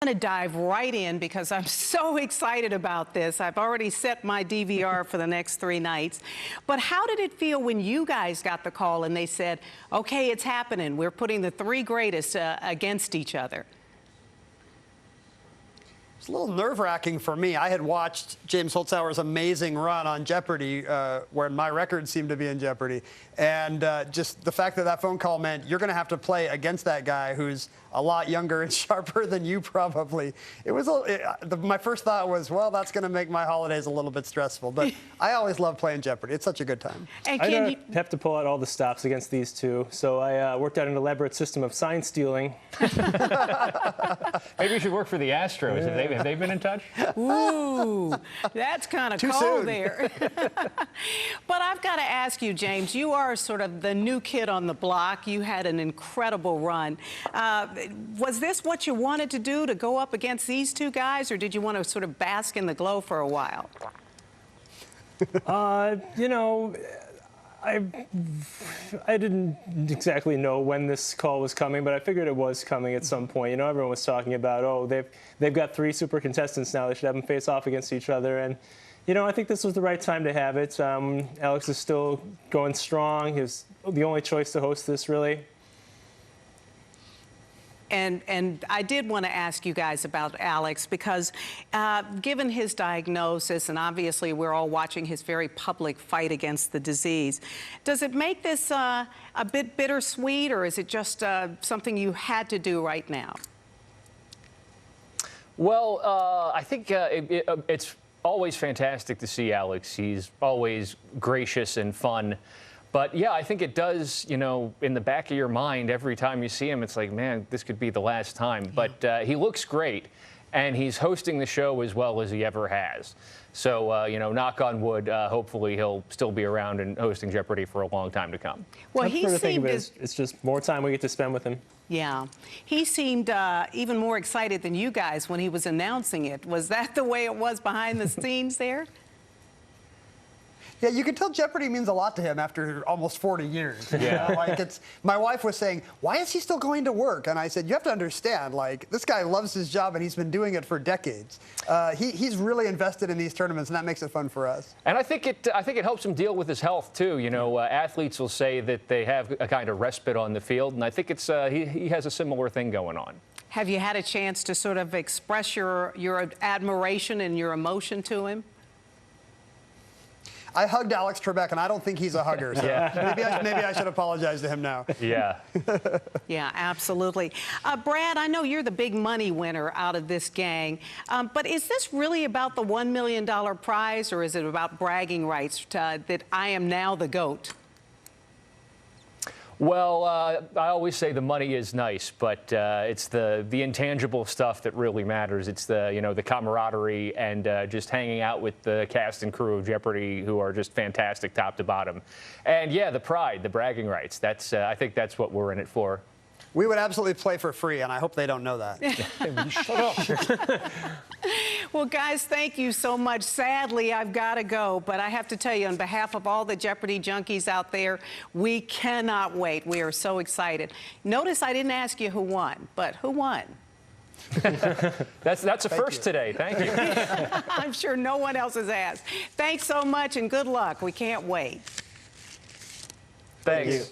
I'm going to dive right in because I'm so excited about this. I've already set my DVR for the next 3 nights. But how did it feel when you guys got the call and they said, okay, it's happening. We're putting the 3 greatest against each other? It's a little nerve-wracking for me. I had watched James Holzhauer's amazing run on Jeopardy, where my record seemed to be in Jeopardy. And just the fact that that phone call meant you're going to have to play against that guy who's a lot younger and sharper than you probably. It was my first thought was, well, that's going to make my holidays a little bit stressful. But I always love playing Jeopardy. It's such a good time. And I don't have to pull out all the stops against these two, so I worked out an elaborate system of sign stealing. Maybe you should work for the Astros. Have they been in touch? Ooh, that's kind of cold there. But I've got to ask you, James, you are sort of the new kid on the block. You had an incredible run. Was this what you wanted to do, to go up against these 2 guys, or did you want to sort of bask in the glow for a while? You know, I didn't exactly know when this call was coming, but I figured it was coming at some point. You know, everyone was talking about, oh, they've got 3 super contestants now. They should have them face off against each other. And, you know, I think this was the right time to have it. Alex is still going strong. He was the only choice to host this, really. And I did want to ask you guys about Alex because given his diagnosis, and obviously we're all watching his very public fight against the disease, does it make this a bit bittersweet, or is it just something you had to do right now? Well, I think it's always fantastic to see Alex. He's always gracious and fun. But, yeah, I think it does, you know, in the back of your mind, every time you see him, it's like, man, this could be the last time. But he looks great, and he's hosting the show as well as he ever has. So, you know, knock on wood, hopefully he'll still be around and hosting Jeopardy for a long time to come. Well, he seemed it's just more time we get to spend with him. Yeah. He seemed even more excited than you guys when he was announcing it. Was that the way it was behind the scenes there? Yeah, you can tell Jeopardy means a lot to him after almost 40 years. Yeah. Like my wife was saying, why is he still going to work? And I said, you have to understand, like, this guy loves his job and he's been doing it for decades. He's really invested in these tournaments, and that makes it fun for us. And I think it helps him deal with his health too. You know, athletes will say that they have a kind of respite on the field, and I think it's he has a similar thing going on. Have you had a chance to sort of express your admiration and your emotion to him? I hugged Alex Trebek, and I don't think he's a hugger. So Yeah. maybe I should apologize to him now. Yeah. Yeah, absolutely. Brad, I know you're the big money winner out of this gang, but is this really about the $1 million prize, or is it about bragging rights that I am now the GOAT? Well, I always say the money is nice, but it's the intangible stuff that really matters. It's the camaraderie and just hanging out with the cast and crew of Jeopardy, who are just fantastic top to bottom. And yeah, the pride, the bragging rights. That's I think that's what we're in it for. We would absolutely play for free, and I hope they don't know that. Shut up. Well, guys, thank you so much. Sadly, I've got to go, but I have to tell you, on behalf of all the Jeopardy junkies out there, we cannot wait. We are so excited. Notice I didn't ask you who won, but who won? That's a first today. Thank you. I'm sure no one else has asked. Thanks so much, and good luck. We can't wait. Thanks.